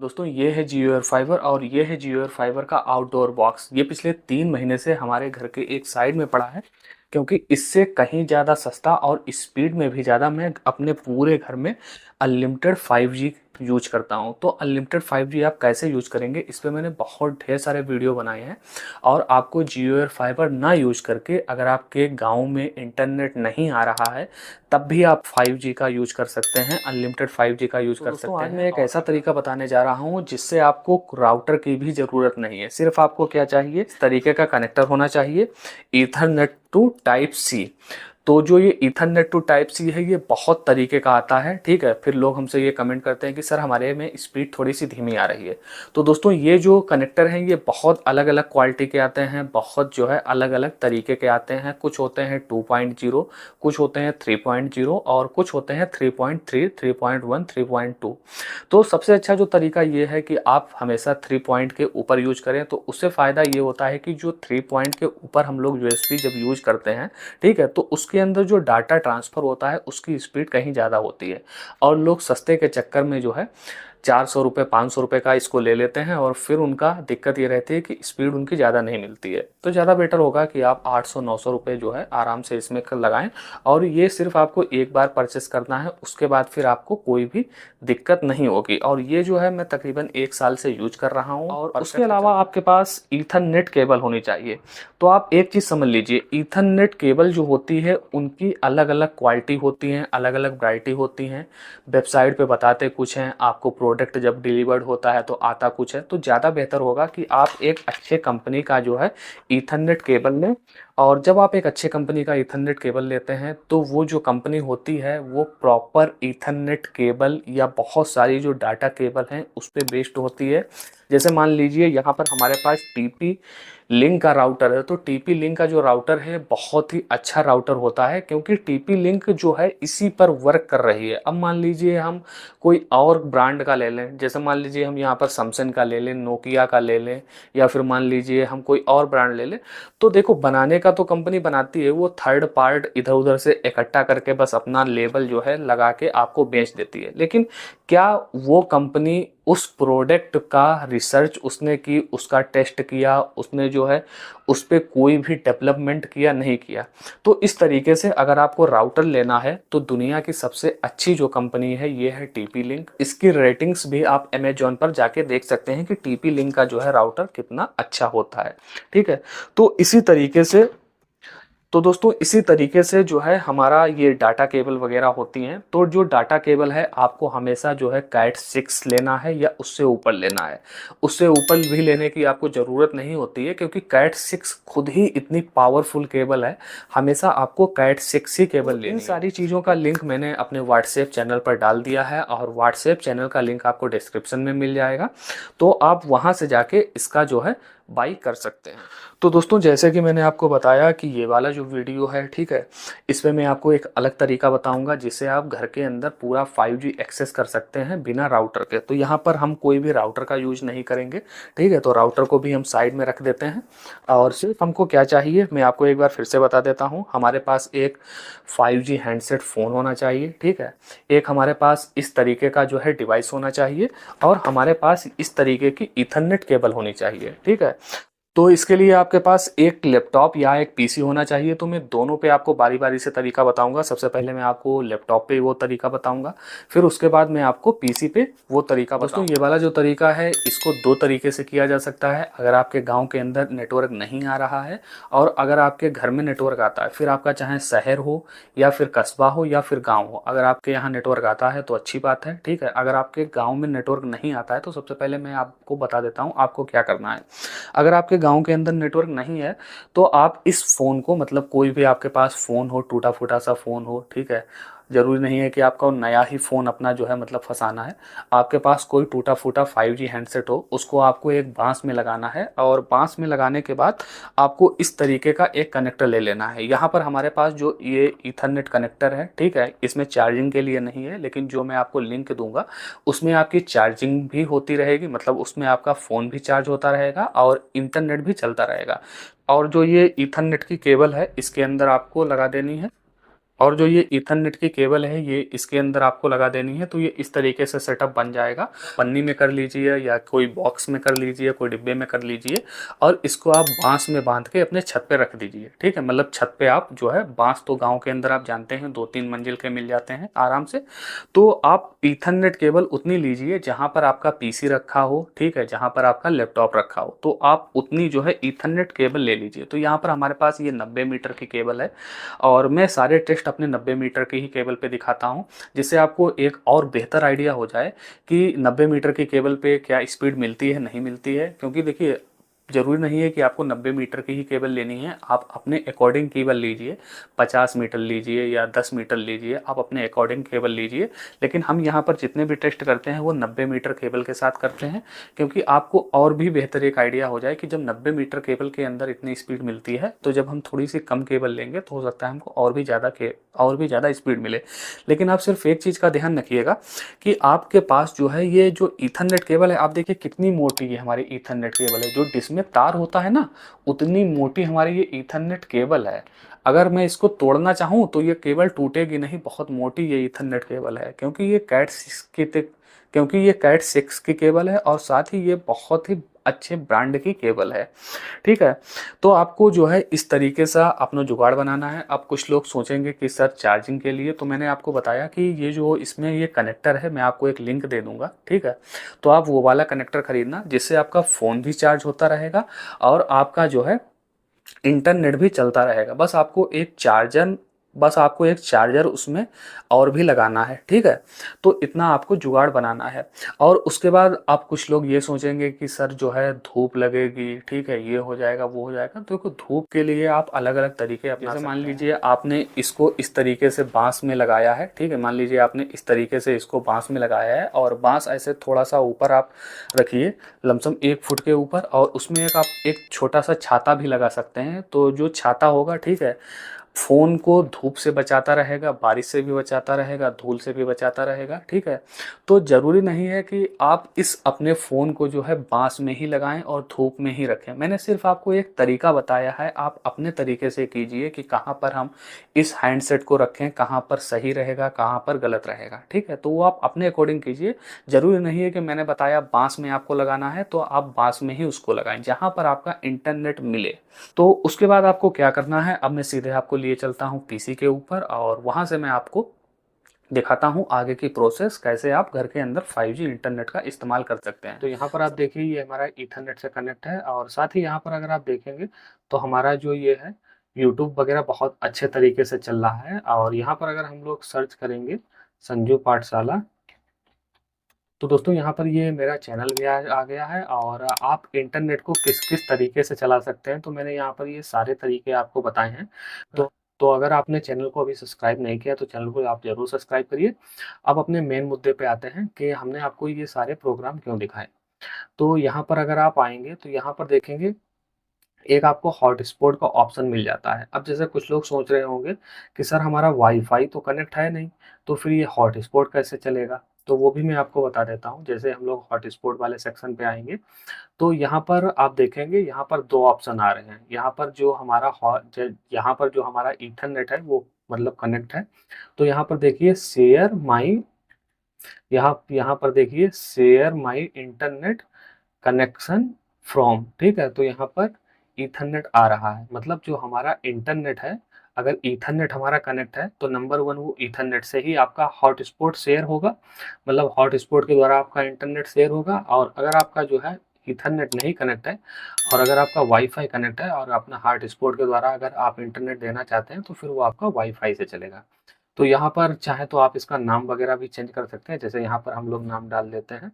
दोस्तों ये है जियो एयर फाइबर और ये है जियो एयर फाइबर का आउटडोर बॉक्स। ये पिछले 3 महीने से हमारे घर के एक साइड में पड़ा है क्योंकि इससे कहीं ज़्यादा सस्ता और स्पीड में भी ज़्यादा मैं अपने पूरे घर में अनलिमिटेड 5G यूज करता हूं। तो अनलिमिटेड 5G आप कैसे यूज करेंगे, इस पे मैंने बहुत ढेर सारे वीडियो बनाए हैं। और आपको जियो एयर फाइबर ना यूज करके अगर आपके गांव में इंटरनेट नहीं आ रहा है तब भी आप 5G का यूज कर सकते हैं, अनलिमिटेड 5G का यूज कर सकते हैं। आज मैं एक ऐसा तरीका बताने जा रहा हूं जिससे आपको राउटर की भी ज़रूरत नहीं है। सिर्फ आपको क्या चाहिए, इस तरीके का कनेक्टर होना चाहिए, ईथरनेट टू टाइप सी। तो जो ये ईथरनेट टू टाइप सी है ये बहुत तरीके का आता है, ठीक है। फिर लोग हमसे ये कमेंट करते हैं कि सर हमारे में स्पीड थोड़ी सी धीमी आ रही है। तो दोस्तों ये जो कनेक्टर हैं ये बहुत अलग अलग क्वालिटी के आते हैं, बहुत जो है अलग अलग तरीके के आते हैं। कुछ होते हैं 2.0, कुछ होते हैं 3.0 और कुछ होते हैं 3.3, 3.1, 3.2। तो सबसे अच्छा जो तरीका ये है कि आप हमेशा 3 पॉइंट के ऊपर यूज करें। तो उससे फ़ायदा ये होता है कि जो 3 पॉइंट के ऊपर हम लोग यूएसबी जब यूज करते हैं, ठीक है, तो उसके अंदर जो डाटा ट्रांसफ़र होता है उसकी स्पीड कहीं ज़्यादा होती है। और लोग सस्ते के चक्कर में जो है 400 रुपये 500 रुपये का इसको ले लेते हैं और फिर उनका दिक्कत ये रहती है कि स्पीड उनकी ज़्यादा नहीं मिलती है। तो ज़्यादा बेटर होगा कि आप 800-900 रुपये जो है आराम से इसमें लगाएं। और ये सिर्फ आपको एक बार परचेस करना है, उसके बाद फिर आपको कोई भी दिक्कत नहीं होगी। और ये जो है मैं तकरीबन 1 साल से यूज कर रहा हूँ। और उसके अलावा आपके पास ईथरनेट केबल होनी चाहिए। तो आप एक चीज़ समझ लीजिए, ईथरनेट केबल जो होती है उनकी अलग अलग क्वालिटी होती हैं, अलग अलग वैरायटी होती हैं। वेबसाइट पे बताते कुछ हैं, आपको प्रोडक्ट जब डिलीवर्ड होता है तो आता कुछ है। तो ज़्यादा बेहतर होगा कि आप एक अच्छे कंपनी का जो है ईथरनेट केबल लें। और जब आप एक अच्छे कंपनी का ईथरनेट केबल लेते हैं तो वो जो कंपनी होती है वो प्रॉपर ईथरनेट केबल या बहुत सारी जो डाटा केबल हैं उस पर बेस्ड होती है। जैसे मान लीजिए यहाँ पर हमारे पास टीपी लिंक का राउटर है। तो टीपी लिंक का जो राउटर है बहुत ही अच्छा राउटर होता है क्योंकि टीपी लिंक जो है इसी पर वर्क कर रही है। अब मान लीजिए हम कोई और ब्रांड का ले लें, जैसे मान लीजिए हम यहाँ पर सैमसंग का ले लें, नोकिया का ले लें, या फिर मान लीजिए हम कोई और ब्रांड ले लें। तो देखो बनाने का तो कंपनी बनाती है, वो थर्ड पार्ट इधर उधर से इकट्ठा करके बस अपना लेबल जो है लगा के आपको बेच देती है। लेकिन क्या वो कंपनी उस प्रोडक्ट का रिसर्च उसने की, उसका टेस्ट किया, उसने जो है उस पर कोई भी डेवलपमेंट किया? नहीं किया। तो इस तरीके से अगर आपको राउटर लेना है तो दुनिया की सबसे अच्छी जो कंपनी है ये है टीपी लिंक। इसकी रेटिंग्स भी आप अमेजॉन पर जाके देख सकते हैं कि टीपी लिंक का जो है राउटर कितना अच्छा होता है, ठीक है। तो इसी तरीके से जो है हमारा ये डाटा केबल वगैरह होती हैं। तो जो डाटा केबल है आपको हमेशा जो है कैट 6 लेना है या उससे ऊपर लेना है। उससे ऊपर भी लेने की आपको ज़रूरत नहीं होती है क्योंकि कैट 6 खुद ही इतनी पावरफुल केबल है। हमेशा आपको कैट 6 ही केबल लेनी है। इन सारी चीज़ों का लिंक मैंने अपने व्हाट्सएप चैनल पर डाल दिया है और व्हाट्सएप चैनल का लिंक आपको डिस्क्रिप्शन में मिल जाएगा। तो आप वहाँ से जाके इसका जो है बाई कर सकते हैं। तो दोस्तों जैसे कि मैंने आपको बताया कि ये वाला जो वीडियो है, ठीक है, इसमें मैं आपको एक अलग तरीका बताऊंगा जिससे आप घर के अंदर पूरा 5G एक्सेस कर सकते हैं बिना राउटर के। तो यहाँ पर हम कोई भी राउटर का यूज नहीं करेंगे, ठीक है। तो राउटर को भी हम साइड में रख देते हैं और सिर्फ हमको क्या चाहिए मैं आपको एक बार फिर से बता देता हूँ। हमारे पास एक 5G हैंडसेट फ़ोन होना चाहिए, ठीक है। एक हमारे पास इस तरीके का जो है डिवाइस होना चाहिए और हमारे पास इस तरीके की ईथरनेट केबल होनी चाहिए, ठीक है। तो इसके लिए आपके पास एक लैपटॉप या एक पीसी होना चाहिए। तो मैं दोनों पे आपको बारी बारी से तरीका बताऊंगा। सबसे पहले मैं आपको लैपटॉप पे वो तरीका बताऊंगा, फिर उसके बाद मैं आपको पीसी पे वो तरीका बताऊंगा। दोस्तों ये वाला जो तरीका है इसको 2 तरीके से किया जा सकता है। अगर आपके गांव के अंदर नेटवर्क नहीं आ रहा है और अगर आपके घर में नेटवर्क आता है, फिर आपका चाहे शहर हो या फिर कस्बा हो या फिर गाँव हो, अगर आपके यहाँ नेटवर्क आता है तो अच्छी बात है, ठीक है। अगर आपके गाँव में नेटवर्क नहीं आता है तो सबसे पहले मैं आपको बता देता हूँ आपको क्या करना है। अगर आपके गांव के अंदर नेटवर्क नहीं है तो आप इस फ़ोन को, मतलब कोई भी आपके पास फ़ोन हो, टूटा फूटा सा फ़ोन हो, ठीक है, ज़रूरी नहीं है कि आपका नया ही फ़ोन अपना जो है मतलब फंसाना है। आपके पास कोई टूटा फूटा 5G हैंडसेट हो, उसको आपको एक बांस में लगाना है और बांस में लगाने के बाद आपको इस तरीके का एक कनेक्टर ले लेना है। यहाँ पर हमारे पास जो ये ईथरनेट कनेक्टर है, ठीक है, इसमें चार्जिंग के लिए नहीं है, लेकिन जो मैं आपको लिंक दूंगा उसमें आपकी चार्जिंग भी होती रहेगी, मतलब उसमें आपका फ़ोन भी चार्ज होता रहेगा और इंटरनेट भी चलता रहेगा। और जो ये ईथरनेट की केबल है इसके अंदर आपको लगा देनी है और जो ये ईथरनेट की केबल है ये इसके अंदर आपको लगा देनी है। तो ये इस तरीके से सेटअप बन जाएगा। पन्नी में कर लीजिए या कोई बॉक्स में कर लीजिए, कोई डिब्बे में कर लीजिए, और इसको आप बांस में बांध के अपने छत पे रख दीजिए। ठीक है, मतलब छत पे आप जो है, बांस तो गांव के अंदर आप जानते हैं 2-3 मंजिल के मिल जाते हैं आराम से। तो आप ईथरनेट केबल उतनी लीजिए जहां पर आपका पीसी रखा हो, ठीक है, जहां पर आपका लैपटॉप रखा हो, तो आप उतनी जो है ईथरनेट केबल ले लीजिए। तो यहाँ पर हमारे पास ये 90 मीटर की केबल है, और मैं सारे टेस्ट अपने 90 मीटर की ही केबल पे दिखाता हूँ, जिससे आपको एक और बेहतर आइडिया हो जाए कि 90 मीटर की केबल पे क्या स्पीड मिलती है, नहीं मिलती है। क्योंकि देखिए, ज़रूरी नहीं है कि आपको 90 मीटर की ही केबल लेनी है, आप अपने अकॉर्डिंग केबल लीजिए। 50 मीटर लीजिए या 10 मीटर लीजिए, आप अपने अकॉर्डिंग केबल लीजिए। लेकिन हम यहाँ पर जितने भी टेस्ट करते हैं वो 90 मीटर केबल के साथ करते हैं, क्योंकि आपको और भी बेहतर एक आइडिया हो जाए कि जब 90 मीटर केबल के अंदर इतनी स्पीड मिलती है, तो जब हम थोड़ी सी कम केबल लेंगे तो हो सकता है हमको और भी ज़्यादा स्पीड मिले। लेकिन आप सिर्फ एक चीज़ का ध्यान रखिएगा कि आपके पास जो है ये जो ईथरनेट केबल है, आप देखिए कितनी मोटी ये हमारी ईथरनेट केबल है। जो जिसमें तार होता है ना, उतनी मोटी हमारी ये ईथरनेट केबल है। अगर मैं इसको तोड़ना चाहूँ तो ये केबल टूटेगी नहीं, बहुत मोटी ये ईथरनेट केबल है। क्योंकि ये कैट 6 की केबल है, और साथ ही ये बहुत ही अच्छे ब्रांड की केबल है। ठीक है, तो आपको जो है इस तरीके से अपना जुगाड़ बनाना है। अब कुछ लोग सोचेंगे कि सर चार्जिंग के लिए, तो मैंने आपको बताया कि ये जो इसमें ये कनेक्टर है, मैं आपको एक लिंक दे दूंगा। ठीक है, तो आप वो वाला कनेक्टर खरीदना, जिससे आपका फ़ोन भी चार्ज होता रहेगा और आपका जो है इंटरनेट भी चलता रहेगा। बस आपको एक चार्जर उसमें और भी लगाना है। ठीक है, तो इतना आपको जुगाड़ बनाना है। और उसके बाद आप, कुछ लोग ये सोचेंगे कि सर जो है धूप लगेगी, ठीक है, ये हो जाएगा वो हो जाएगा। तो देखो, धूप के लिए आप अलग अलग तरीके अपना सकते हैं। मान लीजिए आपने इसको इस तरीके से बांस में लगाया है। ठीक है, मान लीजिए आपने इस तरीके से इसको बांस में लगाया है, और बांस ऐसे थोड़ा सा ऊपर आप रखिए, लमसम 1 फुट के ऊपर, और उसमें आप एक छोटा सा छाता भी लगा सकते हैं। तो जो छाता होगा, ठीक है, फ़ोन को धूप से बचाता रहेगा, बारिश से भी बचाता रहेगा, धूल से भी बचाता रहेगा। ठीक है, तो ज़रूरी नहीं है कि आप इस अपने फ़ोन को जो है बांस में ही लगाएं और धूप में ही रखें। मैंने सिर्फ आपको एक तरीका बताया है, आप अपने तरीके से कीजिए कि कहाँ पर हम इस हैंडसेट को रखें, कहाँ पर सही रहेगा, कहाँ पर गलत रहेगा। ठीक है, तो वो आप अपने अकॉर्डिंग कीजिए। ज़रूरी नहीं है कि मैंने बताया बांस में आपको लगाना है तो आप बांस में ही उसको लगाएं, जहाँ पर आपका इंटरनेट मिले। तो उसके बाद आपको क्या करना है, अब मैं सीधे आपको लिए चलता हूँ पीसी के ऊपर, और वहाँ से मैं आपको दिखाता हूँ आगे की प्रोसेस, कैसे आप घर के अंदर 5G इंटरनेट का इस्तेमाल कर सकते हैं। तो यहाँ पर आप देखिए, ये हमारा ईथरनेट से कनेक्ट है, और साथ ही यहाँ पर अगर आप देखेंगे तो हमारा जो ये है यूट्यूब वगैरह बहुत अच्छे तरीके से चल रहा है। और यहाँ पर अगर हम लोग सर्च करेंगे संजू पाठशाला, तो दोस्तों यहाँ पर ये मेरा चैनल भी आ गया है। और आप इंटरनेट को किस किस तरीके से चला सकते हैं, तो मैंने यहाँ पर ये सारे तरीके आपको बताए हैं। तो अगर आपने चैनल को अभी सब्सक्राइब नहीं किया तो चैनल को आप ज़रूर सब्सक्राइब करिए। अब अपने मेन मुद्दे पे आते हैं कि हमने आपको ये सारे प्रोग्राम क्यों दिखाए। तो यहाँ पर अगर आप आएंगे तो यहाँ पर देखेंगे एक आपको हॉटस्पॉट का ऑप्शन मिल जाता है। अब जैसे कुछ लोग सोच रहे होंगे कि सर हमारा वाईफाई तो कनेक्ट है नहीं, तो फिर ये हॉटस्पॉट कैसे चलेगा। तो वो भी मैं आपको बता देता हूँ। जैसे हम लोग हॉटस्पॉट वाले सेक्शन पे आएंगे तो यहाँ पर आप देखेंगे, यहाँ पर 2 ऑप्शन आ रहे हैं। यहाँ पर जो हमारा ईथरनेट है वो मतलब कनेक्ट है। तो यहाँ पर देखिए यहाँ पर देखिए share my internet connection from. ठीक है, तो यहाँ पर ईथरनेट आ रहा है, मतलब जो हमारा इंटरनेट है, अगर ईथरनेट हमारा कनेक्ट है तो नंबर 1 वो ईथरनेट से ही आपका हॉटस्पॉट शेयर होगा, मतलब हॉटस्पॉट के द्वारा आपका इंटरनेट शेयर होगा। और अगर आपका जो है ईथरनेट नहीं कनेक्ट है, और अगर आपका वाईफाई कनेक्ट है और अपना हॉटस्पॉट के द्वारा अगर आप इंटरनेट देना चाहते हैं, तो फिर वो आपका वाईफाई से चलेगा। तो यहाँ पर चाहे तो आप इसका नाम वगैरह भी चेंज कर सकते हैं। जैसे यहाँ पर हम लोग नाम डाल देते हैं,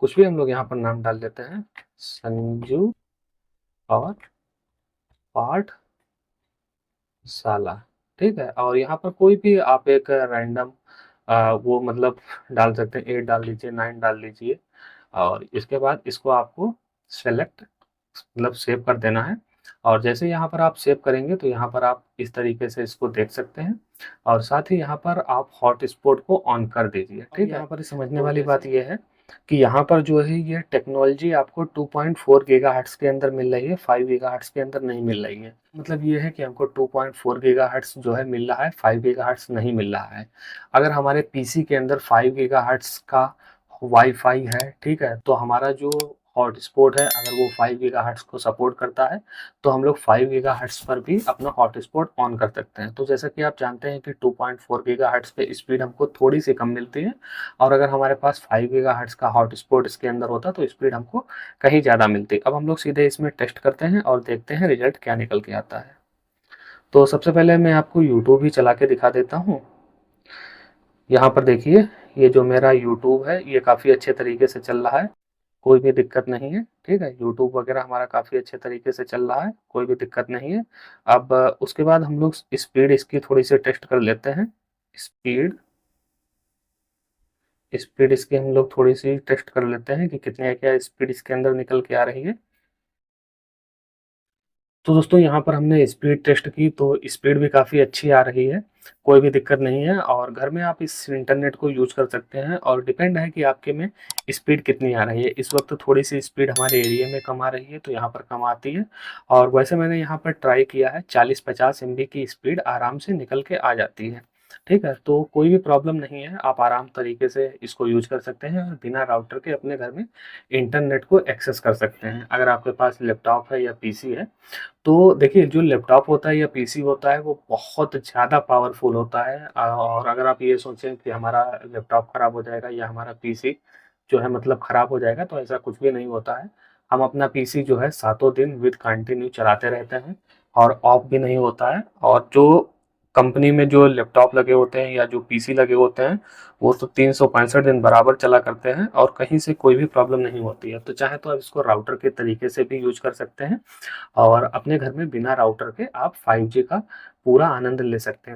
कुछ भी हम लोग यहाँ पर नाम डाल देते हैं, संजू और पाठशाला। ठीक है, और यहाँ पर कोई भी आप एक रैंडम वो मतलब डाल सकते हैं, 8 डाल लीजिए, 9 डाल लीजिए। और इसके बाद इसको आपको सेलेक्ट मतलब सेव कर देना है। और जैसे यहाँ पर आप सेव करेंगे तो यहाँ पर आप इस तरीके से इसको देख सकते हैं। और साथ ही यहाँ पर आप हॉटस्पॉट को ऑन कर दीजिए। ठीक है, यहाँ पर समझने वाली बात यह है कि यहाँ पर जो है ये टेक्नोलॉजी आपको 2.4 गीगाहर्ट्ज़ के अंदर मिल रही है, 5 गीगाहर्ट्ज़ के अंदर नहीं मिल रही है। मतलब ये है कि हमको 2.4 गीगाहर्ट्ज़ जो है मिल रहा है, 5 गीगाहर्ट्ज़ नहीं मिल रहा है। अगर हमारे पीसी के अंदर 5 गीगाहर्ट्ज़ का वाई-फाई है, ठीक है? तो हमारा जो हॉटस्पॉट है अगर वो 5 गीगाहर्ट्ज़ को सपोर्ट करता है, तो हम लोग 5 गीगाहर्ट्ज़ पर भी अपना हॉटस्पॉट ऑन कर सकते हैं। तो जैसा कि आप जानते हैं कि 2.4 गीगाहर्ट्ज़ पे स्पीड हमको थोड़ी-सी कम मिलती है और अगर हमारे पास 5 गीगाहर्ट्ज़ का हॉटस्पॉट इसके अंदर होता तो स्पीड हमको कहीं ज़्यादा मिलती। अब हम लोग सीधे इसमें टेस्ट करते हैं और देखते हैं रिजल्ट क्या निकल के आता है। तो सबसे पहले मैं आपको यूट्यूब ही चला के दिखा देता हूँ। यहाँ पर देखिए, ये जो मेरा यूट्यूब है ये काफ़ी अच्छे तरीके से चल रहा है, कोई भी दिक्कत नहीं है, ठीक है? यूट्यूब वगैरह हमारा काफ़ी अच्छे तरीके से चल रहा है, कोई भी दिक्कत नहीं है। अब उसके बाद हम लोग स्पीड इसकी थोड़ी-सी टेस्ट कर लेते हैं। स्पीड स्पीड इसकी हम लोग थोड़ी-सी टेस्ट कर लेते हैं कि कितने क्या स्पीड इसके अंदर निकल के आ रही है। तो दोस्तों यहाँ पर हमने स्पीड टेस्ट की तो स्पीड भी काफ़ी अच्छी आ रही है, कोई भी दिक्कत नहीं है और घर में आप इस इंटरनेट को यूज़ कर सकते हैं और डिपेंड है कि आपके में स्पीड कितनी आ रही है। इस वक्त थोड़ी-सी स्पीड हमारे एरिया में कम आ रही है तो यहाँ पर कम आती है और वैसे मैंने यहाँ पर ट्राई किया है 40-50 एमबी की स्पीड आराम से निकल के आ जाती है। ठीक है? तो कोई भी प्रॉब्लम नहीं है, आप आराम तरीके से इसको यूज़ कर सकते हैं और बिना राउटर के अपने घर में इंटरनेट को एक्सेस कर सकते हैं। अगर आपके पास लैपटॉप है या पीसी है तो देखिए जो लैपटॉप होता है या पीसी होता है वो बहुत ज़्यादा पावरफुल होता है और अगर आप ये सोचें कि हमारा लैपटॉप खराब हो जाएगा या हमारा पीसी जो है मतलब खराब हो जाएगा तो ऐसा कुछ भी नहीं होता है। हम अपना पीसी जो है सातों दिन विद कंटिन्यू चलाते रहते हैं और ऑफ भी नहीं होता है और जो कंपनी में जो लैपटॉप लगे होते हैं या जो पीसी लगे होते हैं वो तो 365 दिन बराबर चला करते हैं और कहीं से कोई भी प्रॉब्लम नहीं होती है। तो चाहे तो आप इसको राउटर के तरीके से भी यूज़ कर सकते हैं और अपने घर में बिना राउटर के आप 5G का पूरा आनंद ले सकते हैं।